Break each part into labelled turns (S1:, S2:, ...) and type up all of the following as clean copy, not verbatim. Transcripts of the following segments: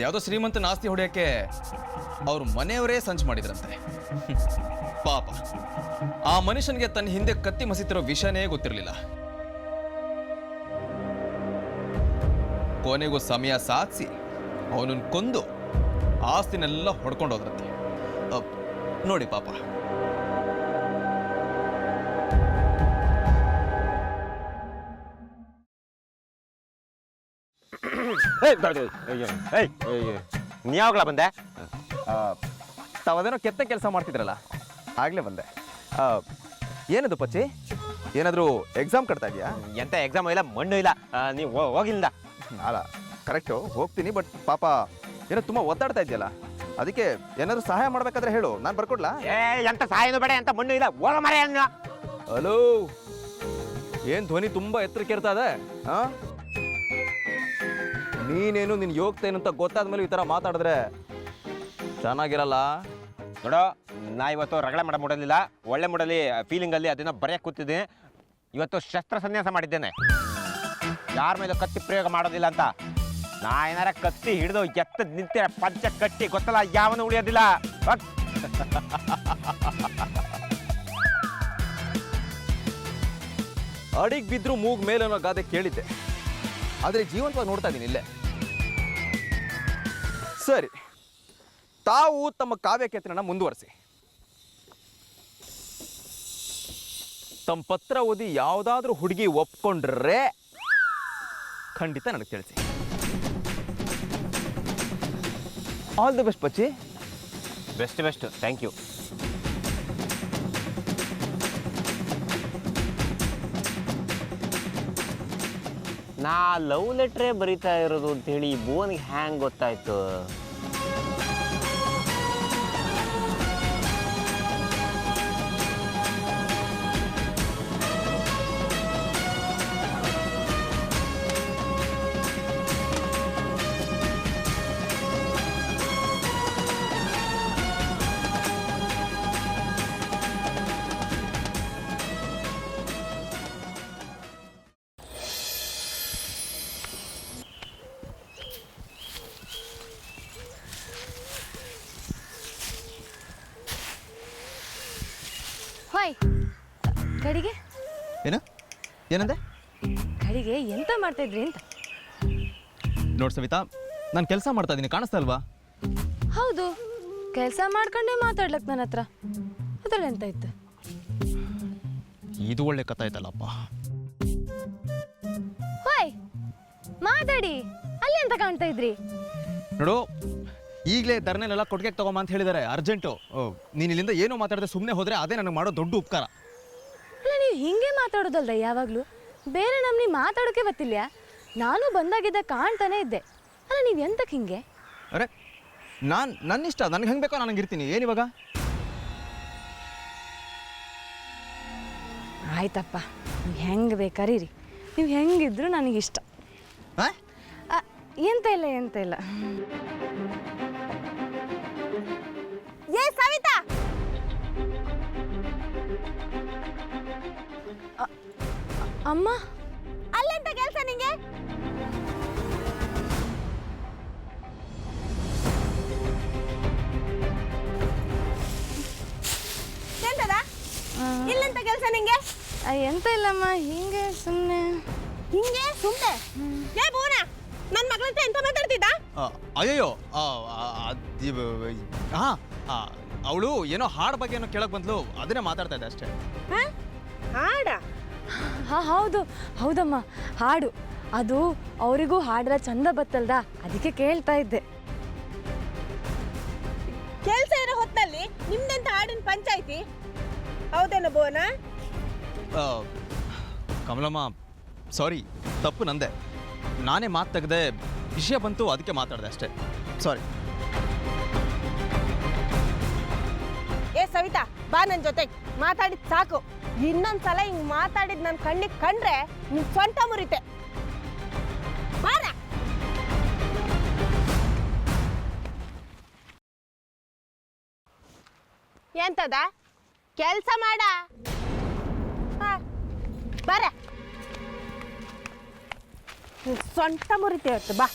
S1: ಅದ್ಯಾವುದೋ ಶ್ರೀಮಂತನ ಆಸ್ತಿ ಹೊಡೆಯಕ್ಕೆ ಅವ್ರ ಮನೆಯವರೇ ಸಂಚು ಮಾಡಿದ್ರಂತೆ. ಪಾಪ ಆ ಮನುಷ್ಯನಿಗೆ ತನ್ನ ಹಿಂದೆ ಕತ್ತಿ ಮಸಿತಿರೋ ವಿಷಯನೇ ಗೊತ್ತಿರಲಿಲ್ಲ. ಕೊನೆಗೂ ಸಮಯ ಸಾಧಿಸಿ ಅವನನ್ನು ಕೊಂದು ಆಸ್ತಿನೆಲ್ಲ ಹೊಡ್ಕೊಂಡೋದ್ರಂತೆ. ನೋಡಿ ಪಾಪ.
S2: ನೀ ಯಾವಾಗಲ ಬಂದೆ?
S1: ತಾವದೇನೋ ಕೆತ್ತ ಕೆಲಸ ಮಾಡ್ತಿದ್ರಲ್ಲ, ಆಗ್ಲೇ ಬಂದೆ. ಏನದು ಪಚ್ಚಿ, ಏನಾದರೂ ಎಕ್ಸಾಮ್ ಕಟ್ತಾ ಇದೆಯಾ?
S2: ಎಂತ ಎಕ್ಸಾಮ್ ಇಲ್ಲ, ಮಣ್ಣು ಇಲ್ಲ. ನೀವು ಹೋಗಿಲ್ಲ?
S1: ಅಲ್ಲ, ಕರೆಕ್ಟು, ಹೋಗ್ತೀನಿ. ಬಟ್ ಪಾಪ ಏನೋ ತುಂಬ ಒದ್ದಾಡ್ತಾ ಇದೆಯಲ್ಲ, ಅದಕ್ಕೆ ಏನಾದರೂ ಸಹಾಯ ಮಾಡ್ಬೇಕಾದ್ರೆ ಹೇಳು, ನಾನು ಬರ್ಕೊಡ್ಲಾ?
S2: ಎಂತ ಸಹಾಯನೂ ಬೇಡ, ಎಂತ ಮಣ್ಣು ಇಲ್ಲ, ಹೋಗ ಮರ.
S1: ಹಲೋ, ಏನು ಧ್ವನಿ ತುಂಬ ಎತ್ತರಕ್ಕೆ ಇರ್ತಾ ಇದೆ? ನೀನೇನು ನಿನ್ನ ಯೋಗ್ತೇನಂತ ಗೊತ್ತಾದ ಮೇಲೆ ಈ ಥರ ಮಾತಾಡಿದ್ರೆ ಚೆನ್ನಾಗಿರಲ್ಲ.
S2: ನೋಡೋ, ನಾ ಇವತ್ತು ರಗಳೆ ಮಾಡೋ ಮೂಡಲಿಲ್ಲ, ಒಳ್ಳೆ ಮೂಡಲಿ ಫೀಲಿಂಗಲ್ಲಿ ಅದನ್ನ ಬರೆಯಕ್ಕೆ ಕೂತಿದ್ದೀನಿ. ಇವತ್ತು ಶಸ್ತ್ರ ಸನ್ಯಾಸ ಮಾಡಿದ್ದೇನೆ, ಯಾರ ಮೇಲೆ ಕತ್ತಿ ಪ್ರಯೋಗ ಮಾಡೋದಿಲ್ಲ ಅಂತ. ನಾ ಏನಾರ ಕತ್ತಿ ಹಿಡಿದು ಎತ್ತ ನಿಂತೆ ಪಂಚ ಕಟ್ಟಿ ಗೊತ್ತಲ್ಲ, ಯಾವನು ಉಳಿಯೋದಿಲ್ಲ.
S1: ಅಡಿಗೆ ಬಿದ್ರು ಮೂಗ್ ಮೇಲೆ ಅನ್ನೋ ಗಾದೆ ಕೇಳಿದ್ದೆ, ಆದರೆ ಜೀವಂತವಾಗಿ ನೋಡ್ತಾ ಇದ್ದೀನಿ ಇಲ್ಲೇ. ಸರಿ, ತಾವು ತಮ್ಮ ಕಾವ್ಯಕ್ಷೇತ್ರನ ಮುಂದುವರಿಸಿ. ತಮ್ಮ ಪತ್ರ ಓದಿ ಯಾವುದಾದ್ರೂ ಹುಡುಗಿ ಒಪ್ಕೊಂಡ್ರೆ ಖಂಡಿತ ನನಗೆ ತಿಳಿಸಿ. All the best Pachchi.
S2: Best, thank you. ನಾ ಲವ್ ಲೆಟ್ರೇ ಬರೀತಾ ಇರೋದು ಅಂತೇಳಿ ಭುವನ್ಗೆ ಹ್ಯಾಂಗ್ ಗೊತ್ತಾಯ್ತು?
S3: ಹಾಯ್, ಕಡಿಗೆ
S1: ಏನಂದೆ?
S3: ಕಡಿಗೆ ಎಂತ ಮಾಡ್ತಾ ಇದ್ರಿ ಅಂತ.
S1: ನೋಡ್ ಸವಿತಾ, ನಾನು ಕೆಲಸ ಮಾಡ್ತಾ ಇದ್ದೀನಿ, ಕಾಣಿಸ್ತಾ ಅಲ್ವಾ?
S3: ಹೌದು, ಕೆಲಸ ಮಾಡ್ಕೊಂಡೇ ಮಾತಾಡ್ಲಕ್ ನನ್ನ ಹತ್ರ. ಅದ್ರಲ್ಲಿ ಎಂತ ಇತ್ತು?
S1: ಇದು ಒಳ್ಳೆ ಕಥೆ ಆಯ್ತಲ್ಲಪ್ಪ.
S3: ಹಾಯ್, ಮಾತಾಡಿ. ಅಲ್ಲಿ ಎಂತ ಕಾಣ್ತಾ ಇದ್ರಿ?
S1: ನೋಡು, ಈಗಲೇ ಧರ್ನೆಲೆಲ್ಲ ಕೊಟ್ಟಿಗೆ ತಗೊಂಬ ಅಂತ ಹೇಳಿದ್ದಾರೆ, ಅರ್ಜೆಂಟು. ನೀನು ಇಲ್ಲಿಂದ ಏನೋ ಮಾತಾಡದೆ ಸುಮ್ಮನೆ ಹೋದರೆ ಅದೇ ನನಗೆ ಮಾಡೋ ದೊಡ್ಡ ಉಪಕಾರ.
S3: ಅಲ್ಲ, ನೀವು ಹಿಂಗೆ ಮಾತಾಡೋದಲ್ದ ಯಾವಾಗಲೂ? ಬೇರೆ ನಮ್ನಿ ಮಾತಾಡೋಕೆ ಗೊತ್ತಿಲ್ಲ. ನಾನು ಬಂದಾಗಿದ್ದ ಕಾಣ್ತಾನೆ ಇದ್ದೆ. ಅಲ್ಲ, ನೀವು ಎಂತಕ್ಕೆ ಹಿಂಗೆ?
S1: ಅರೆ, ನನ್ನ ಇಷ್ಟ, ನನಗೆ ಹೆಂಗೆ ಬೇಕೋ ನನಗೆ ಇರ್ತೀನಿ. ಏನಿವಾಗ?
S3: ಆಯ್ತಪ್ಪ, ನೀವು ಹೆಂಗೆ ಬೇಕಾರೀರಿ. ನೀವು ಹೆಂಗಿದ್ರು ನನಗಿಷ್ಟ. ಎಂತ ಇಲ್ಲ. ಏ ಸವಿತಾ, ಅಮ್ಮ, ಅಲ್ಲೆಂತ ಕೆಲಸ ನಿಂಗೆ? ಎಂತದ ಇಲ್ಲೆಂತ ಕೆಲಸ ನಿಂಗೆ? ಎಂತ ಇಲ್ಲಮ್ಮ, ಹಿಂಗೆ ಸುಮ್ಮನೆ. ಏ ಬೋನ, ನನ್ನ ಮಗಳ ಹತ್ರ ಎಂತ ಮಾತಾಡ್ತಿದ್ದ?
S1: ಅಯ್ಯಯ್ಯೋ, ಹಾಂ, ಅವಳು ಏನೋ ಹಾಡು ಬಗ್ಗೆ ಏನೋ ಕೇಳಕ್ ಬಂದ್ಲು, ಅದನ್ನೇ ಮಾತಾಡ್ತಾ ಇದ್ದೆ ಅಷ್ಟೇ.
S3: ಹಾಡ? ಹೌದಮ್ಮ, ಹಾಡು. ಅದು ಅವರಿಗೂ ಹಾಡ್ರ ಚಂದ ಬತ್ತಲ್ದ, ಅದಕ್ಕೆ ಕೇಳ್ತಾ ಇದ್ದೆ.
S4: ಕೆಲಸ ಇರೋ ಹೊತ್ತಲ್ಲಿ ನಿಮ್ದೆಂತ ಹಾಡಿನ ಪಂಚಾಯ್ತಿ? ಹೌದೇನ ಬೋನ?
S1: ಕಮಲಮ್ಮ, ಸಾರಿ, ತಪ್ಪು ನಂದೆ. ನಾನೇ ಮಾತು ತೆಗೆದೆ, ವಿಷಯ ಬಂತು, ಅದಕ್ಕೆ ಮಾತಾಡಿದೆ ಅಷ್ಟೇ. ಸಾರಿ.
S4: ಏ ಸವಿತಾ, ಬಾ ನನ್ನ ಜೊತೆಗೆ. ಮಾತಾಡಿದ್ ಸಾಕು. ಇನ್ನೊಂದ್ಸಲ ಹಿಂಗ್ ಮಾತಾಡಿದ್ ನನ್ನ ಕಣ್ಣಿಗೆ ಕಂಡ್ರೆ ನಿನ್ ಸೊಂಟ ಮುರಿತೆ. ಬಾರ. ಎಂತದ ಕೆಲ್ಸ ಮಾಡ? ಬಾರ, ಸೊಂಟ ಮುರಿತೆ. ಬಾ.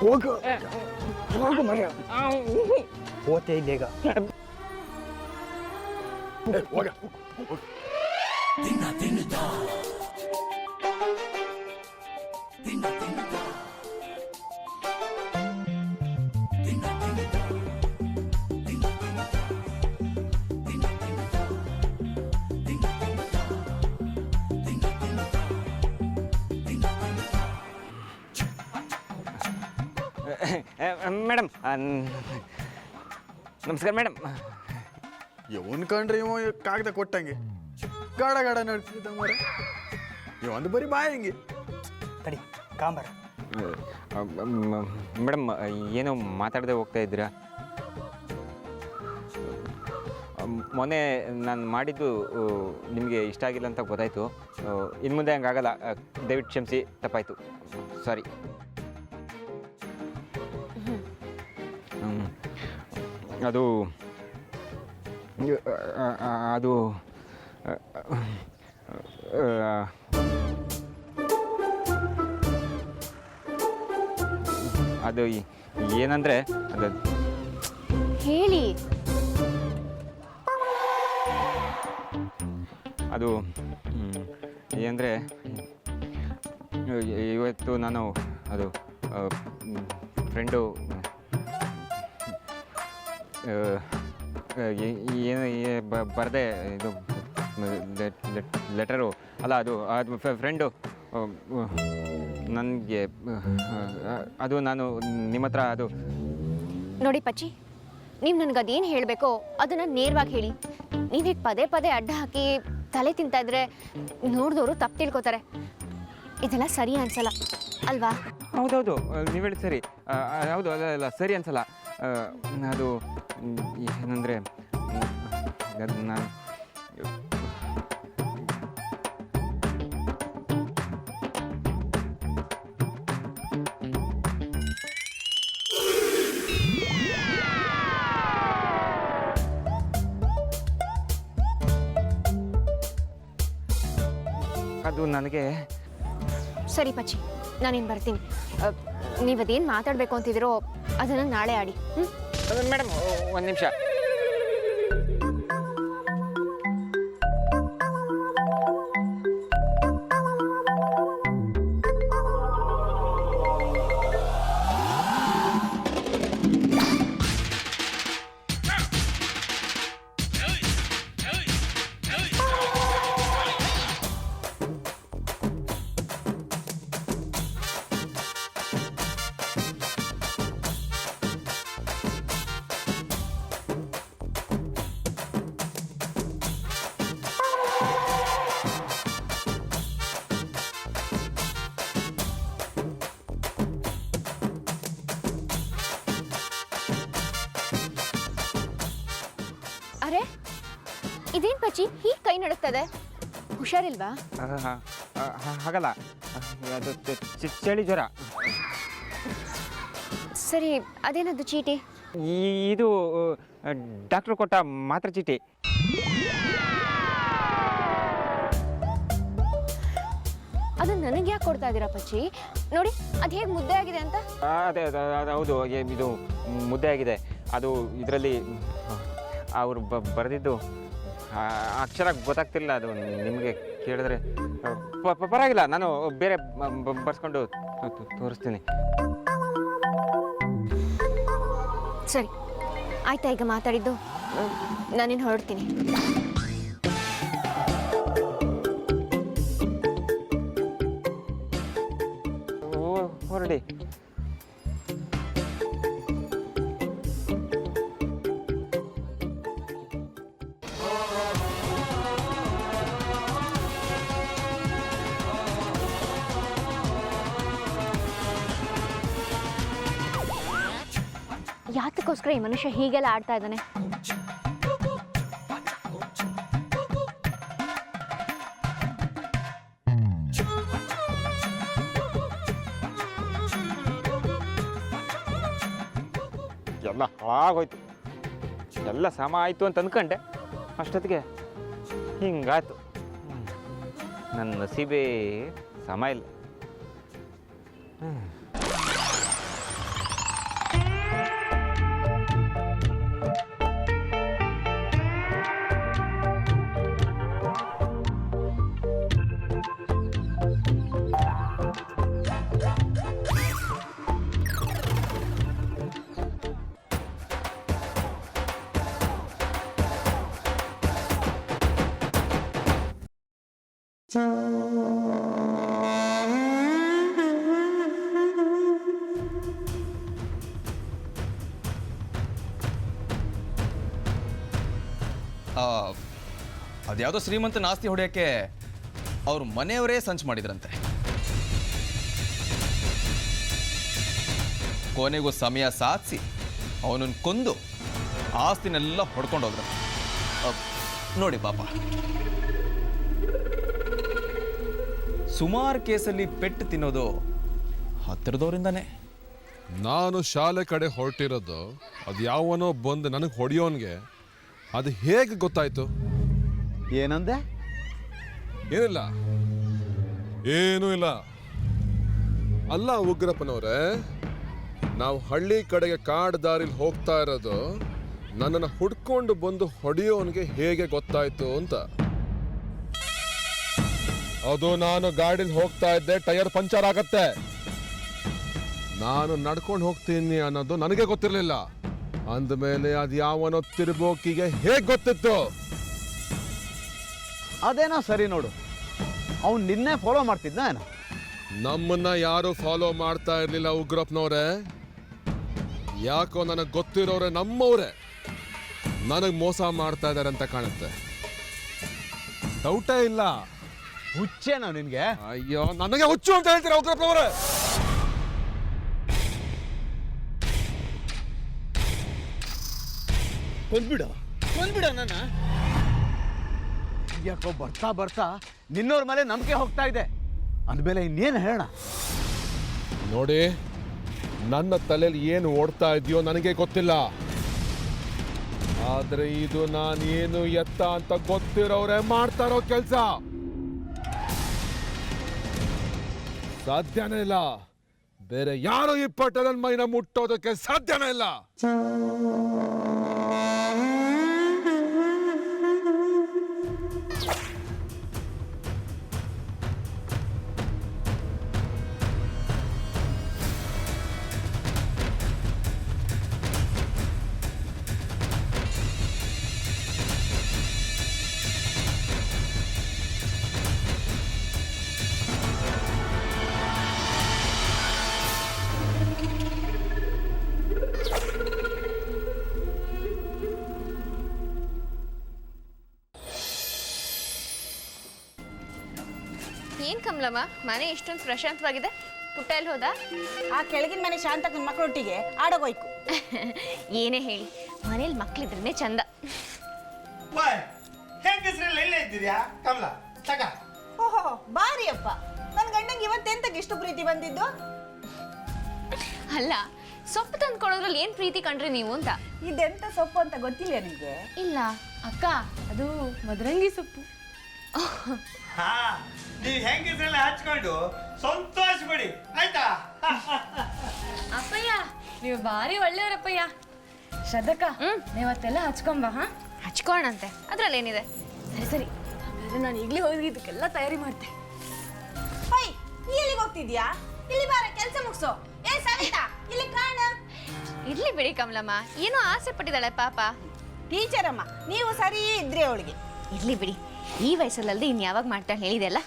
S5: ಹೋಗು ಹೋಗು ಮರ ಹೋತೆ ಇಲ್ಲೇಗ ಹೋಗ
S2: ಮೇಡಮ್ ನಮಸ್ಕಾರ ಮೇಡಮ್.
S5: ಇವನ್ ಕಂಡ್ರೆ ಇವ ಕಾಗದ ಕೊಟ್ಟಂಗೆ ಗಾಡ ಗಾಡ ನಡ್ತಿದ್ದ ಮರ ಇವಂದು ಬರೀ ಬಾಯಿ ಹಿಂಗೆ
S6: ತಡಿ ಕಾಂಬರ
S2: ಮೇಡಮ್ ಏನೋ ಮಾತಾಡದೆ ಹೋಗ್ತಾ ಇದ್ದೀರಾ? ಮೊನ್ನೆ ನಾನು ಮಾಡಿದ್ದು ನಿಮಗೆ ಇಷ್ಟ ಆಗಿಲ್ಲ ಅಂತ ಗೊತ್ತಾಯಿತು. ಇನ್ನು ಮುಂದೆ ಹಂಗಾಗಲ್ಲ, ದಯವಿಟ್ಟು ಕ್ಷಮಿಸಿ, ತಪ್ಪಾಯಿತು, ಸಾರಿ. ಅದು ಅದು ಅದು ಏನಂದರೆ ಅದು
S3: ಹೇಳಿ.
S2: ಅದು ಏನಂದರೆ ಇವತ್ತು ನಾನು ಅದು ಫ್ರೆಂಡು ಏನು ಬರದೆ ಇದು ಲೆಟರು ಅಲ್ಲ, ಅದು ಫ್ರೆಂಡು ನನಗೆ ಅದು ನಾನು ನಿಮ್ಮ ಹತ್ರ ಅದು
S7: ನೋಡಿ ಪಚ್ಚಿ, ನೀವು ನನಗೆ ಅದೇನು ಹೇಳಬೇಕೋ ಅದನ್ನು ನೇರವಾಗಿ ಹೇಳಿ. ನೀನು ಪದೇ ಪದೇ ಅಡ್ಡ ಹಾಕಿ ತಲೆ ತಿಂತಾ ಇದ್ರೆ ನೋಡಿದವರು ತಪ್ಪು ತಿಳ್ಕೊತಾರೆ. ಇದೆಲ್ಲ ಸರಿ ಅನ್ಸಲ್ಲ ಅಲ್ವಾ?
S2: ಹೌದೌದು, ನೀವು ಹೇಳಿ ಸರಿ. ಹೌದು, ಅಲ್ಲ ಸರಿ ಅನ್ಸಲ್ಲ. ಅದು ಏನಂದರೆ ನಾನು ಅದು ನನಗೆ
S7: ಸರಿ ಪಚ್ಚಿ, ನಾನಿನ್ನು ಬರ್ತೀನಿ. ನೀವು ಅದೇನು ಮಾತಾಡಬೇಕು ಅಂತಿದ್ದೀರೋ ಅದನ್ನು ನಾಳೆ ಆಡಿ.
S2: ಮೇಡಮ್ ಒಂದು ನಿಮಿಷ.
S7: ಅರೆ ಇದೇನು ಪಚ್ಚಿ ಹೀಗೆ ಕೈ ನಡುಕ್ತದೆ? ಹುಷಾರಿಲ್ವಾ?
S2: ಹಾಗಲ್ಲ, ಅದು ಚಳಿ ಜ್ವರ.
S7: ಸರಿ, ಅದೇನದು ಚೀಟಿ?
S2: ಇದು ಡಾಕ್ಟ್ರು ಕೊಟ್ಟ ಮಾತ್ರ ಚೀಟಿ.
S7: ಅದು ನನಗೆ ಯಾಕೆ ಕೊಡ್ತಾ ಇದ್ದೀರಾ ಪಚ್ಚಿ? ನೋಡಿ ಅದು ಹೇಗೆ ಮುದ್ದೆ ಆಗಿದೆ ಅಂತ.
S2: ಅದೇ ಹೌದು, ಇದು ಮುದ್ದೆ ಆಗಿದೆ. ಅದು ಇದರಲ್ಲಿ ಅವರು ಬರೆದಿದ್ದು ಅಕ್ಷರ ಗೊತ್ತಾಗ್ತಿಲ್ಲ. ಅದು ನಿಮಗೆ ಕೇಳಿದ್ರೆ ಪರವಾಗಿಲ್ಲ, ನಾನು ಬೇರೆ ಬರ್ಸ್ಕೊಂಡು ತೋರಿಸ್ತೀನಿ.
S7: ಸರಿ ಆಯ್ತಾ, ಈಗ ಮಾತಾಡಿದ್ದು ನಾನಿನ್ನು ಹೊರಡ್ತೀನಿ.
S2: ಹೊರಡಿ.
S7: ಯಾತಕ್ಕೋಸ್ಕರ ಈ ಮನುಷ್ಯ ಹೀಗೆಲ್ಲ ಆಡ್ತಾ ಇದ್ದಾನೆ?
S2: ಎಲ್ಲ ಹಾಳಾಗೋಯ್ತು, ಎಲ್ಲ ಸಮ ಆಯಿತು ಅಂತ ಅಂದ್ಕೊಂಡೆ. ಅಷ್ಟೊತ್ತಿಗೆ ಹಿಂಗಾಯ್ತು. ನನ್ನ ನಸೀಬೇ ಸಮ ಇಲ್ಲ.
S1: ಅದ್ಯಾವುದೋ ಶ್ರೀಮಂತನ ಆಸ್ತಿ ಹೊಡೆಯೋಕ್ಕೆ ಅವ್ರ ಮನೆಯವರೇ ಸಂಚು ಮಾಡಿದ್ರಂತೆ. ಕೊನೆಗೂ ಸಮಯ ಸಾಧಿಸಿ ಅವನನ್ನು ಕೊಂದು ಆಸ್ತಿನೆಲ್ಲ ಹೊಡ್ಕೊಂಡೋದ್ರು. ನೋಡಿ ಪಾಪ, ಸುಮಾರು ಕೇಸಲ್ಲಿ ಪೆಟ್ಟು ತಿನ್ನೋದು ಹತ್ತಿರದವರಿಂದಾನೆ.
S8: ನಾನು ಶಾಲೆ ಕಡೆ ಹೊರಟಿರೋದು ಅದು ಯಾವನೋ ಬಂದು ನನಗೆ ಹೊಡೆಯೋನ್ಗೆ ಅದು ಹೇಗೆ ಗೊತ್ತಾಯ್ತು?
S5: ಏನಂದೆ?
S8: ಏನಿಲ್ಲ, ಏನೂ ಇಲ್ಲ. ಅಲ್ಲ ಉಗ್ರಪ್ಪನವ್ರೆ, ನಾವು ಹಳ್ಳಿ ಕಡೆಗೆ ಕಾಡು ದಾರಿಲಿ ಹೋಗ್ತಾ ಇರೋದು ನನ್ನನ್ನು ಹುಡ್ಕೊಂಡು ಬಂದು ಹೊಡೆಯೋನ್ಗೆ ಹೇಗೆ ಗೊತ್ತಾಯ್ತು ಅಂತ. ಅದು ನಾನು ಗಾಡಿಲಿ ಹೋಗ್ತಾ ಇದ್ದೆ, ಟೈರ್ ಪಂಚರ್ ಆಗತ್ತೆ. ನಾನು ನಡ್ಕೊಂಡು ಹೋಗ್ತೀನಿ ಅನ್ನೋದು ನನಗೆ ಗೊತ್ತಿರಲಿಲ್ಲ. ಅಂದಮೇಲೆ ಅದು ಯಾವನೋ ತಿರುಬೋಕಿಗೆ ಹೇಗೆ ಗೊತ್ತಿತ್ತು?
S5: ಅದೇನೋ ಸರಿ ನೋಡು, ಅವ್ನು ನಿನ್ನೆ ಫಾಲೋ ಮಾಡ್ತಿದ್ನ ಏನೋ?
S8: ನಮ್ಮನ್ನ ಯಾರು ಫಾಲೋ ಮಾಡ್ತಾ ಇರ್ಲಿಲ್ಲ ಉಗ್ರಪ್ಪನವ್ರೆ. ಯಾಕೋ ನನಗೆ ಗೊತ್ತಿರೋರೆ ನಮ್ಮವ್ರೆ ನನಗೆ ಮೋಸ ಮಾಡ್ತಾ ಇದ್ದಾರೆ ಅಂತ ಕಾಣುತ್ತೆ. ಡೌಟೇ ಇಲ್ಲ.
S5: ಹುಚ್ಚೇನೋ ನಿನ್ಗೆ?
S8: ಅಯ್ಯೋ, ನನಗೆ ಹುಚ್ಚು ಅಂತ ಹೇಳ್ತೀರಾ ಉಗ್ರಪ್ಪನವ್ರೆ?
S5: ಕೊಂದ್ಬಿಡು ನನ್ನ. ಯಾಕೋ ಬರ್ತಾ ಬರ್ತಾ ನಿನ್ನೋರ್ ಮೇಲೆ ನಂಬಿಕೆ ಹೋಗ್ತಾ ಇದೆ. ಅಂದಮೇಲೆ ಇನ್ನೇನು ಹೇಳೋಣ?
S8: ನೋಡಿ, ನನ್ನ ತಲೆಯಲ್ಲಿ ಏನು ಓಡ್ತಾ ಇದೆಯೋ ನನಗೆ ಗೊತ್ತಿಲ್ಲ. ಆದ್ರೆ ಇದು ನಾನೇನು ಎತ್ತ ಅಂತ ಗೊತ್ತಿರೋರೆ ಮಾಡ್ತಾರೋ ಕೆಲಸ. ಸಾಧ್ಯನೇ ಇಲ್ಲ. ಬೇರೆ ಯಾರು ಈ ಪಟ್ಟದ ಮೈನ ಮುಟ್ಟೋದಕ್ಕೆ ಸಾಧ್ಯನೇ ಇಲ್ಲ.
S7: ಏನ್ ಕಮಲಮ್ಮ, ಮನೆ ಇಷ್ಟೊಂದು ಪ್ರಶಾಂತವಾಗಿದೆ, ಪುಟ್ಟ ಎಲ್ಲಿ ಹೋದ?
S4: ಆ ಕೆಳಗಿನ ಮನೆ ಶಾಂತಕ್ಕನ ಮಕ್ಕಳೊಟ್ಟಿಗೆ ಆಡೋಗೋಯ್ಕು.
S7: ಏನೇ ಹೇಳಿ, ಮನೇಲಿ ಮಕ್ಳಿದ್ರೇನೆ ಚಂದ.
S4: ಓಹೋ, ಬಾರಿ ಅಪ್ಪ. ನನ್ನ ಗಂಡಂಗೆ ಇವತ್ತೆಂತಕ್ಕೆ ಇಷ್ಟು ಪ್ರೀತಿ ಬಂದಿದ್ದು?
S7: ಅಲ್ಲ, ಸೊಪ್ಪು ತಂದು ಕೊಡೋದ್ರಲ್ಲಿ ಏನ್ ಪ್ರೀತಿ ಕಂಡ್ರಿ ನೀವು ಅಂತ.
S4: ಇದೆಂತ ಸೊಪ್ಪು ಅಂತ ಗೊತ್ತಿಲ್ಲ ನಿಮಗೆ?
S7: ಇಲ್ಲ
S3: ಅಕ್ಕ, ಅದು ಮದರಂಗಿ ಸೊಪ್ಪು.
S6: ನೀವು ಹೆಂಗಿದ್ರೆಲ್ಲ ಹಚ್ಕೊಂಡು ಸಂತೋಷ ಪಡಿ, ಆಯ್ತಾ?
S3: ಅಪ್ಪಯ್ಯ, ನೀವು ಭಾರಿ ಒಳ್ಳೆಯವರಪ್ಪಯ್ಯ. ಶ್ರದ್ಧಕ್ಕ, ನೀವತ್ತೆಲ್ಲ ಹಚ್ಕೊಂಬ. ಹಾ,
S7: ಹಚ್ಕೋಣಂತೆ, ಅದ್ರಲ್ಲಿ ಏನಿದೆ?
S3: ಸರಿ ಸರಿ, ಹಾಗಾದ್ರೆ ನಾನು ಈಗಲೇ ಹೋಗಿ ಇದಕ್ಕೆಲ್ಲ ತಯಾರಿ ಮಾಡ್ತೆ.
S4: ಪೈ, ಎಲ್ಲಿಗೆ ಹೋಗ್ತಿದ್ಯಾ? ಇಲ್ಲಿ ಬಾರ, ಕೆಲಸ ಮುಗಿಸೋ. ಏ ಸವಿತಾ, ಇಲ್ಲಿ ಕಾಣ.
S7: ಇರ್ಲಿ ಬಿಡಿ ಕಮಲಮ್ಮ, ಏನೋ ಆಸೆ ಪಟ್ಟಿದ್ದಾಳೆ ಪಾಪ.
S4: ಟೀಚರ್ ಅಮ್ಮ, ನೀವು ಸರಿ ಇದ್ರಿ ಅವಳಿಗೆ.
S7: ಇರ್ಲಿ ಬಿಡಿ, ಈ ವಯಸ್ಸಲ್ಲದೆ ಇನ್ ಯಾವಾಗ ಮಾಡ್ತಾಳೆ ಹೇಳಿದೆಲ್ಲ.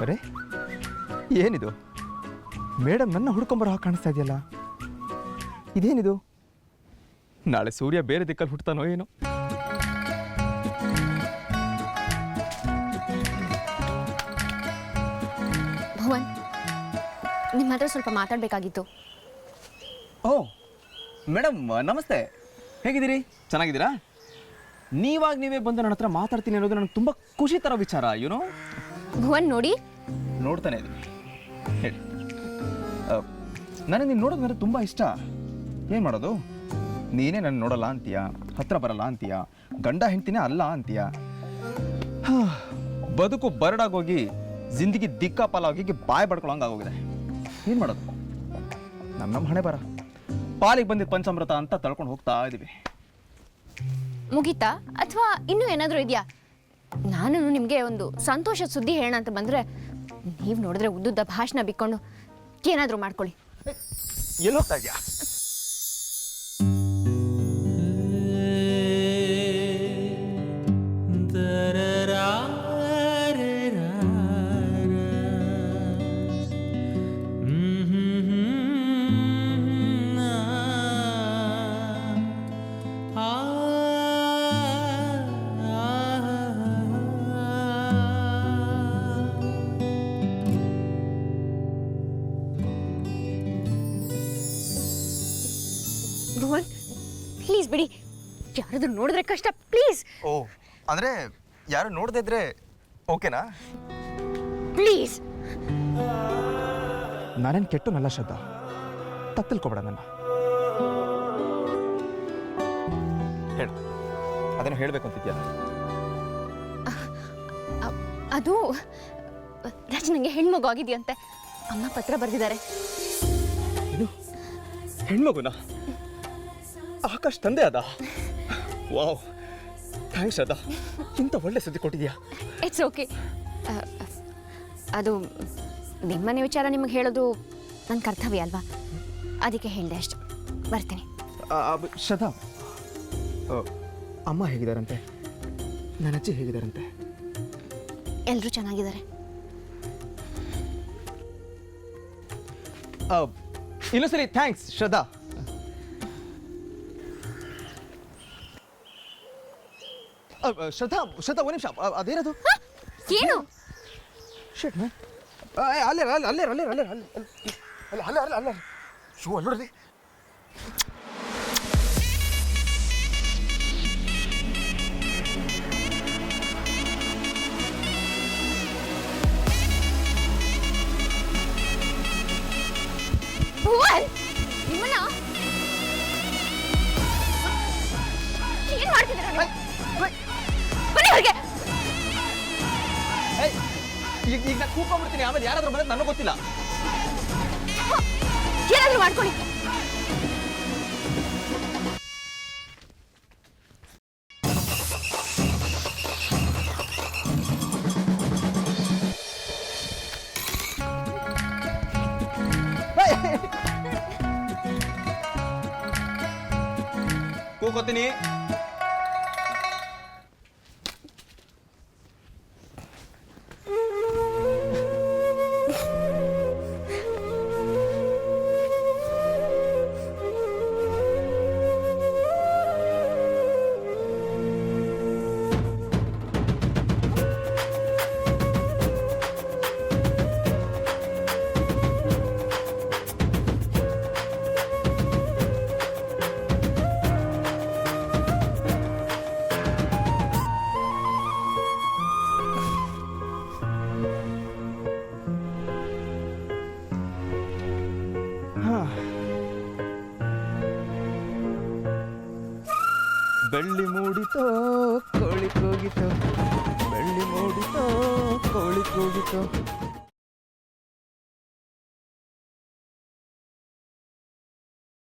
S9: ಅರೆ, ಏನಿದು? ಮೇಡಮ್ ನನ್ನ ಹುಡ್ಕೊಂಬರೋ ಹಾಗೆ ಕಾಣಿಸ್ತಾ ಇದೆಯಲ್ಲ. ಇದೇನಿದು? ನಾಳೆ ಸೂರ್ಯ ಬೇರೆ ದಿಕ್ಕಲ್ಲಿ ಹುಟ್ಟತಾನೋ ಏನೋ.
S7: ಭುವನ್, ನಿಮ್ಮ ಹತ್ರ ಸ್ವಲ್ಪ ಮಾತಾಡಬೇಕಾಗಿತ್ತು.
S1: ಓ ಮೇಡಮ್, ನಮಸ್ತೆ. ಹೇಗಿದ್ದೀರಿ? ಚೆನ್ನಾಗಿದ್ದೀರಾ? ನೀವಾಗ ನೀವೇ ಬಂದು ನನ್ನ ಹತ್ರ ಮಾತಾಡ್ತೀನಿ ಅನ್ನೋದು ನನಗೆ ತುಂಬ ಖುಷಿ ಥರ ವಿಚಾರ. ಯುನೋ,
S7: ಭುವನ್ ನೋಡಿ,
S1: ನೋಡ್ತಾನೆ ಇದ್ದೀನಿ. ಹೇಳಿ. ನನಗೆ ನೀನು ನೋಡೋದು ತುಂಬ ಇಷ್ಟ.
S9: ಏನು ಮಾಡೋದು? ನೀನೇ ನನ್ನ ನೋಡಲ್ಲ ಅಂತೀಯ, ಹತ್ರ ಬರಲ್ಲ ಅಂತೀಯ, ಗಂಡ ಹೆಂಡ್ತಿನೇ ಅಲ್ಲ ಅಂತೀಯ. ಬದುಕು ಬರಡಾಗೋಗಿ ಜಿಂದಗಿ ದಿಕ್ಕಾಪಾಲಾಗಿ ಬಾಯ್ ಬಡ್ಕೊಳಂಗೆ ಆಗೋಗಿದೆ. ಏನು ಮಾಡೋದು? ನಮ್ಮ ಹಣೆ ಬರ. ಪಾಲಿಗೆ ಬಂದಿದ್ದ ಪಂಚಾಮೃತ ಅಂತ ತಳ್ಕೊಂಡು ಹೋಗ್ತಾ ಇದ್ದೀವಿ.
S7: ಮುಗೀತಾ ಅಥವಾ ಇನ್ನೂ ಏನಾದರೂ ಇದೆಯಾ? ನಾನು ನಿಮಗೆ ಒಂದು ಸಂತೋಷದ ಸುದ್ದಿ ಹೇಳೋಣ ಅಂತ ಬಂದರೆ ನೀವು ನೋಡಿದ್ರೆ ಉದ್ದುದ್ದ ಭಾಷಣ ಬಿಕ್ಕೊಂಡು ಏನಾದರೂ ಮಾಡ್ಕೊಳ್ಳಿ.
S9: ಎಲ್ಲಿ ಹೋಗ್ತಾ ಇದೆಯಾ?
S7: ಭುವನ್ ಪ್ಲೀಸ್ ಬಿಡಿ, ಯಾರಾದ್ರೂ ನೋಡಿದ್ರೆ ಕಷ್ಟ, ಪ್ಲೀಸ್
S9: ಓ, ಅಂದರೆ ಯಾರು ನೋಡದೇ ಇದ್ರೆ ಓಕೆನಾ?
S7: ಪ್ಲೀಸ್.
S9: ನಾನೇನು ಕೆಟ್ಟನಲ್ಲ ಶ್ರದ್ಧಾ, ತಪ್ಪು ತಿಳ್ಕೊಬೇಡ ನನ್ನ. ಹೇಳು, ಅದನ್ನು ಹೇಳಬೇಕು ಅಂತಿದ್ಯಾ?
S7: ಅದು ರಾಜ್ ನನಗೆ ಹೆಣ್ಮಗು ಆಗಿದೆಯಂತೆ, ಅಮ್ಮ ಪತ್ರ ಬರೆದಿದ್ದಾರೆ.
S9: ಹೆಣ್ಮಗುನಾ? ಆಕಾಶ್ ತಂದೆ ಅದ? ವಾವ್, ಥ್ಯಾಂಕ್ಸ್ ಅದ, ಇಂಥ ಒಳ್ಳೆ ಸುದ್ದಿ ಕೊಟ್ಟಿದ್ಯಾ.
S7: It's okay. ಅದು ನಿಮ್ಮನೆ ವಿಚಾರ ನಿಮಗೆ ಹೇಳೋದು ನನ್ನ ಕರ್ತವ್ಯ ಅಲ್ವಾ, ಅದಕ್ಕೆ ಹೇಳಿದೆ ಅಷ್ಟೆ. ಬರ್ತೀನಿ.
S9: ಶ್ರದ್ಧಾ, ಅಮ್ಮ ಹೇಗಿದ್ದಾರಂತೆ? ನನ್ನ ಅಜ್ಜಿ ಹೇಗಿದ್ದಾರಂತೆ?
S7: ಎಲ್ಲರೂ ಚೆನ್ನಾಗಿದ್ದಾರೆ.
S9: ಇನ್ನೊಂದ್ಸರಿ ಥ್ಯಾಂಕ್ಸ್ ಶ್ರದ್ಧಾ. ಶ್ರದ್ಧಾ ಶ್ರದ್ಧಾ, ಒಂದು ನಿಮಿಷ, ಅದೇನದು?
S7: ಏನು?
S9: ಶಿಟ್ ಮ್ಯಾನ್, ಅಲ್ಲೇ ಅಲ್ಲೇ ಅಲ್ಲೇ ಅಲ್ಲೇ ಅಲ್ಲೇ ಅಲ್ಲೇ ಅಲ್ಲೇ ಅಲ್ಲೇ ಅಲ್ಲೇ ಶೂ ಅಲ್ಲಿ ನೋಡ್ರಿ.
S7: ಭುವನ್, ನಿಮ್ಮನ್ನ ಏನ್ ಮಾಡ್ತಿದ್ದೀರಾ ನೀವು? ಬನ್ನಿ ಹೊರಗೆ.
S9: ಈಗ ನಾ ಕೂತ್ಕೊಂಡ್ಬಿಡ್ತೀನಿ, ಆಮೇಲೆ ಯಾರಾದ್ರೂ ಬರೋದು ನನಗೆ ಗೊತ್ತಿಲ್ಲ.
S7: ಏನಾದ್ರೂ ಮಾಡ್ಕೊಳ್ಳಿ.
S9: ಕೂಕೋತೀನಿ. ಬೆಳ್ಳಿ ಮೂಡಿತೋ ಕೋಳಿ ಕೂಗಿತೋ, ಬೆಳ್ಳಿ ಮೂಡಿತೋ ಕೋಳಿ ಕೂಗಿತೋ.